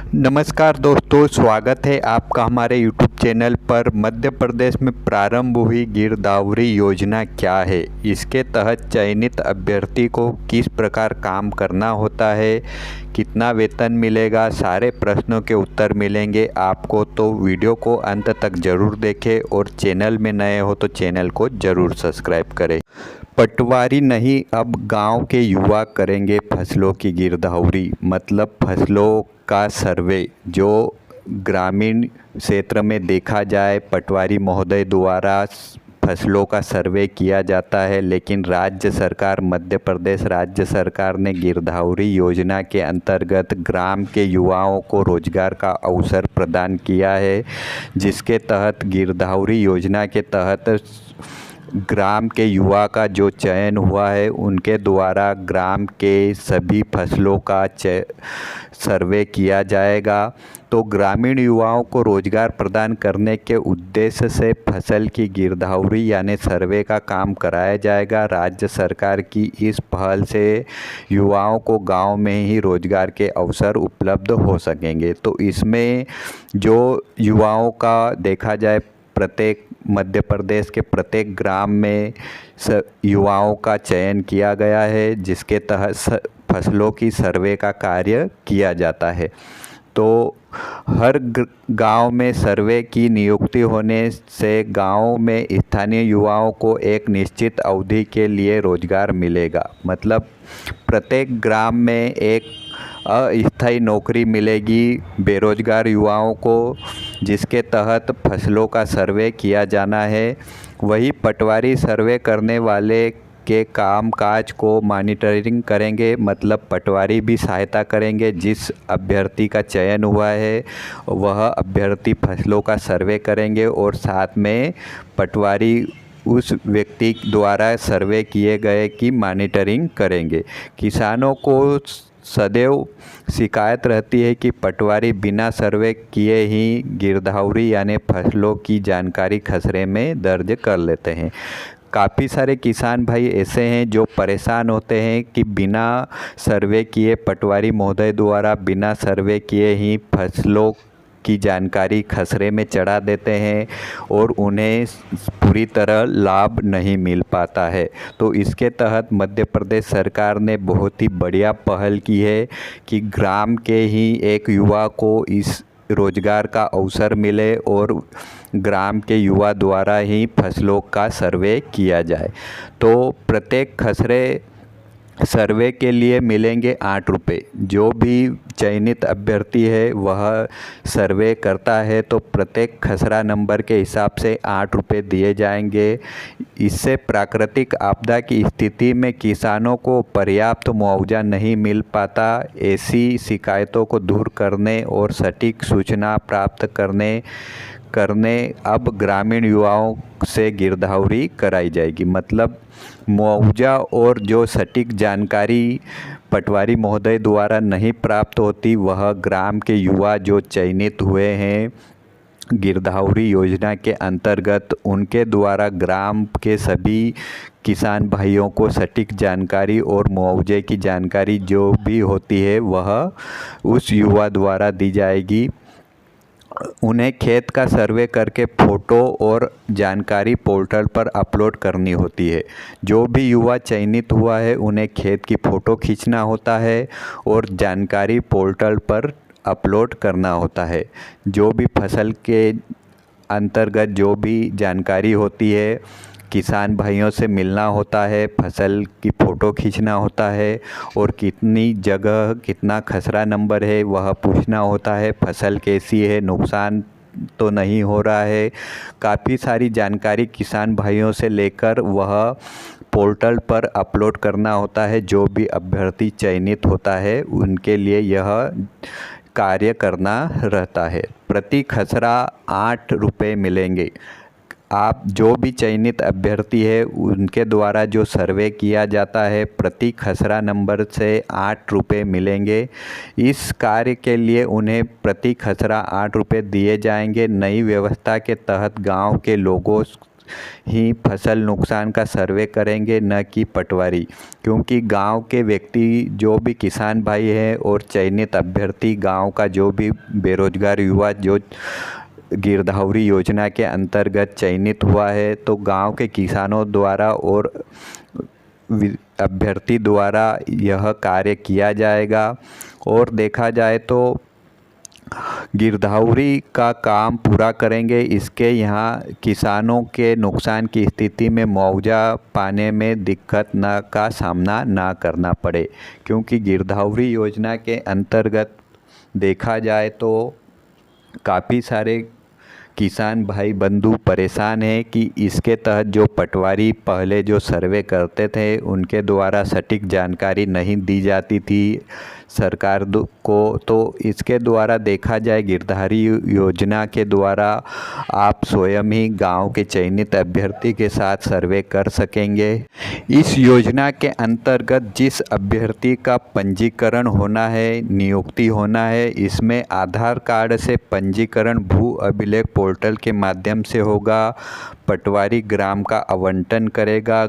नमस्कार दोस्तों, स्वागत है आपका हमारे YouTube चैनल पर। मध्य प्रदेश में प्रारंभ हुई गिरदावरी योजना क्या है, इसके तहत चयनित अभ्यर्थी को किस प्रकार काम करना होता है, कितना वेतन मिलेगा, सारे प्रश्नों के उत्तर मिलेंगे आपको। तो वीडियो को अंत तक ज़रूर देखें और चैनल में नए हो तो चैनल को ज़रूर सब्सक्राइब करें। पटवारी नहीं, अब गांव के युवा करेंगे फसलों की गिरदावरी। मतलब फसलों का सर्वे जो ग्रामीण क्षेत्र में देखा जाए, पटवारी महोदय द्वारा फसलों का सर्वे किया जाता है। लेकिन राज्य सरकार, मध्य प्रदेश राज्य सरकार ने गिरदावरी योजना के अंतर्गत ग्राम के युवाओं को रोजगार का अवसर प्रदान किया है, जिसके तहत गिरदावरी योजना के तहत ग्राम के युवा का जो चयन हुआ है, उनके द्वारा ग्राम के सभी फसलों का सर्वे किया जाएगा। तो ग्रामीण युवाओं को रोजगार प्रदान करने के उद्देश्य से फसल की गिरदावरी यानी सर्वे का काम कराया जाएगा। राज्य सरकार की इस पहल से युवाओं को गांव में ही रोजगार के अवसर उपलब्ध हो सकेंगे। तो इसमें जो युवाओं का देखा जाए, प्रत्येक मध्य प्रदेश के प्रत्येक ग्राम में युवाओं का चयन किया गया है, जिसके तहत फसलों की सर्वे का कार्य किया जाता है। तो हर गांव में सर्वे की नियुक्ति होने से गांव में स्थानीय युवाओं को एक निश्चित अवधि के लिए रोजगार मिलेगा। मतलब प्रत्येक ग्राम में एक अस्थायी नौकरी मिलेगी बेरोजगार युवाओं को, जिसके तहत फसलों का सर्वे किया जाना है। वही पटवारी सर्वे करने वाले के काम काज को मॉनिटरिंग करेंगे। मतलब पटवारी भी सहायता करेंगे। जिस अभ्यर्थी का चयन हुआ है वह अभ्यर्थी फसलों का सर्वे करेंगे और साथ में पटवारी उस व्यक्ति द्वारा सर्वे किए गए की मॉनिटरिंग करेंगे। किसानों को सदैव शिकायत रहती है कि पटवारी बिना सर्वे किए ही गिरदावरी यानी फसलों की जानकारी खसरे में दर्ज कर लेते हैं। काफ़ी सारे किसान भाई ऐसे हैं जो परेशान होते हैं कि बिना सर्वे किए, पटवारी महोदय द्वारा बिना सर्वे किए ही फसलों की जानकारी खसरे में चढ़ा देते हैं और उन्हें पूरी तरह लाभ नहीं मिल पाता है। तो इसके तहत मध्य प्रदेश सरकार ने बहुत ही बढ़िया पहल की है कि ग्राम के ही एक युवा को इस रोजगार का अवसर मिले और ग्राम के युवा द्वारा ही फसलों का सर्वे किया जाए। तो प्रत्येक खसरे सर्वे के लिए मिलेंगे 8 रुपये। जो भी चयनित अभ्यर्थी है वह सर्वे करता है तो प्रत्येक खसरा नंबर के हिसाब से 8 रुपये दिए जाएंगे। इससे प्राकृतिक आपदा की स्थिति में किसानों को पर्याप्त मुआवजा नहीं मिल पाता। ऐसी शिकायतों को दूर करने और सटीक सूचना प्राप्त करने अब ग्रामीण युवाओं से गिरदावरी कराई जाएगी। मतलब मुआवजा और जो सटीक जानकारी पटवारी महोदय द्वारा नहीं प्राप्त होती, वह ग्राम के युवा जो चयनित हुए हैं गिरदावरी योजना के अंतर्गत, उनके द्वारा ग्राम के सभी किसान भाइयों को सटीक जानकारी और मुआवजे की जानकारी जो भी होती है वह उस युवा द्वारा दी जाएगी। उन्हें खेत का सर्वे करके फ़ोटो और जानकारी पोर्टल पर अपलोड करनी होती है। जो भी युवा चयनित हुआ है उन्हें खेत की फ़ोटो खींचना होता है और जानकारी पोर्टल पर अपलोड करना होता है। जो भी फसल के अंतर्गत जो भी जानकारी होती है, किसान भाइयों से मिलना होता है, फसल की फ़ोटो खींचना होता है और कितनी जगह कितना खसरा नंबर है वह पूछना होता है। फसल कैसी है, नुकसान तो नहीं हो रहा है। काफ़ी सारी जानकारी किसान भाइयों से लेकर वह पोर्टल पर अपलोड करना होता है। जो भी अभ्यर्थी चयनित होता है उनके लिए यह कार्य करना रहता है। प्रति खसरा 8 रुपये मिलेंगे। आप जो भी चयनित अभ्यर्थी है उनके द्वारा जो सर्वे किया जाता है, प्रति खसरा नंबर से 8 रुपये मिलेंगे। इस कार्य के लिए उन्हें प्रति खसरा 8 रुपये दिए जाएंगे। नई व्यवस्था के तहत गांव के लोगों ही फसल नुकसान का सर्वे करेंगे, न कि पटवारी। क्योंकि गांव के व्यक्ति जो भी किसान भाई हैं और चयनित अभ्यर्थी गांव का जो भी बेरोजगार युवा जो गिरदावरी योजना के अंतर्गत चयनित हुआ है, तो गांव के किसानों द्वारा और अभ्यर्थी द्वारा यह कार्य किया जाएगा। और देखा जाए तो गिरदावरी का काम पूरा करेंगे, इसके यहाँ किसानों के नुकसान की स्थिति में मुआवजा पाने में दिक्कत का सामना ना करना पड़े। क्योंकि गिरदावरी योजना के अंतर्गत देखा जाए तो काफ़ी सारे किसान भाई बंधु परेशान हैं कि इसके तहत जो पटवारी पहले जो सर्वे करते थे उनके द्वारा सटीक जानकारी नहीं दी जाती थी सरकार को। तो इसके द्वारा देखा जाए गिरदावरी योजना के द्वारा आप स्वयं ही गांव के चयनित अभ्यर्थी के साथ सर्वे कर सकेंगे। इस योजना के अंतर्गत जिस अभ्यर्थी का पंजीकरण होना है, नियुक्ति होना है, इसमें आधार कार्ड से पंजीकरण भू अभिलेख पोर्टल के माध्यम से होगा। पटवारी ग्राम का आवंटन करेगा,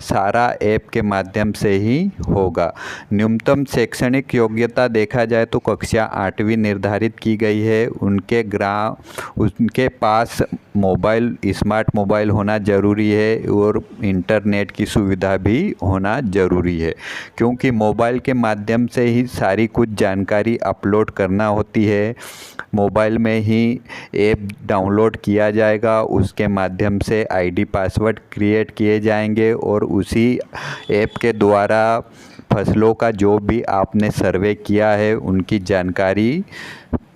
सारा ऐप के माध्यम से ही होगा। न्यूनतम शैक्षणिक योग्यता देखा जाए तो कक्षा 8वीं निर्धारित की गई है। उनके पास मोबाइल, स्मार्ट मोबाइल होना ज़रूरी है और इंटरनेट की सुविधा भी होना ज़रूरी है। क्योंकि मोबाइल के माध्यम से ही सारी कुछ जानकारी अपलोड करना होती है। मोबाइल में ही ऐप डाउनलोड किया जाएगा, उसके माध्यम से आईडी पासवर्ड क्रिएट किए जाएंगे और उसी ऐप के द्वारा फसलों का जो भी आपने सर्वे किया है उनकी जानकारी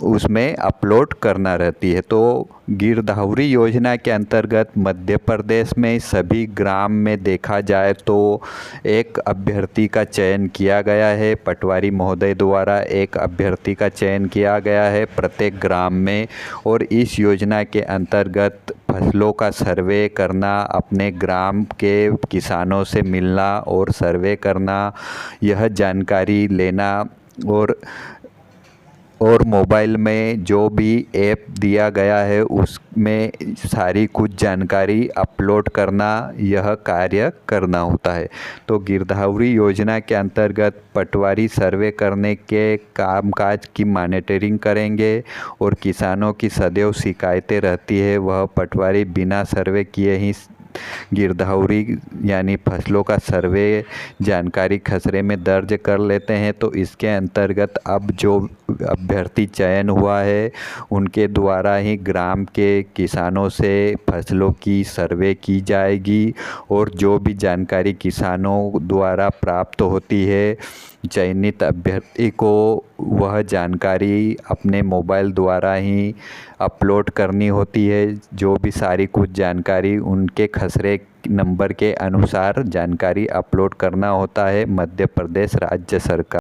उसमें अपलोड करना रहती है। तो गिरदावरी योजना के अंतर्गत मध्य प्रदेश में सभी ग्राम में देखा जाए तो एक अभ्यर्थी का चयन किया गया है। पटवारी महोदय द्वारा एक अभ्यर्थी का चयन किया गया है प्रत्येक ग्राम में। और इस योजना के अंतर्गत फसलों का सर्वे करना, अपने ग्राम के किसानों से मिलना और सर्वे करना, यह जानकारी लेना और मोबाइल में जो भी ऐप दिया गया है उसमें सारी कुछ जानकारी अपलोड करना, यह कार्य करना होता है। तो गिरदावरी योजना के अंतर्गत पटवारी सर्वे करने के कामकाज की मॉनिटरिंग करेंगे और किसानों की सदैव शिकायतें रहती है, वह पटवारी बिना सर्वे किए ही गिरदावरी यानी फसलों का सर्वे जानकारी खसरे में दर्ज कर लेते हैं। तो इसके अंतर्गत अब जो अभ्यर्थी चयन हुआ है उनके द्वारा ही ग्राम के किसानों से फसलों की सर्वे की जाएगी और जो भी जानकारी किसानों द्वारा प्राप्त होती है चयनित अभ्यर्थी को वह जानकारी अपने मोबाइल द्वारा ही अपलोड करनी होती है। जो भी सारी कुछ जानकारी उनके खसरे नंबर के अनुसार जानकारी अपलोड करना होता है मध्य प्रदेश राज्य सरकार।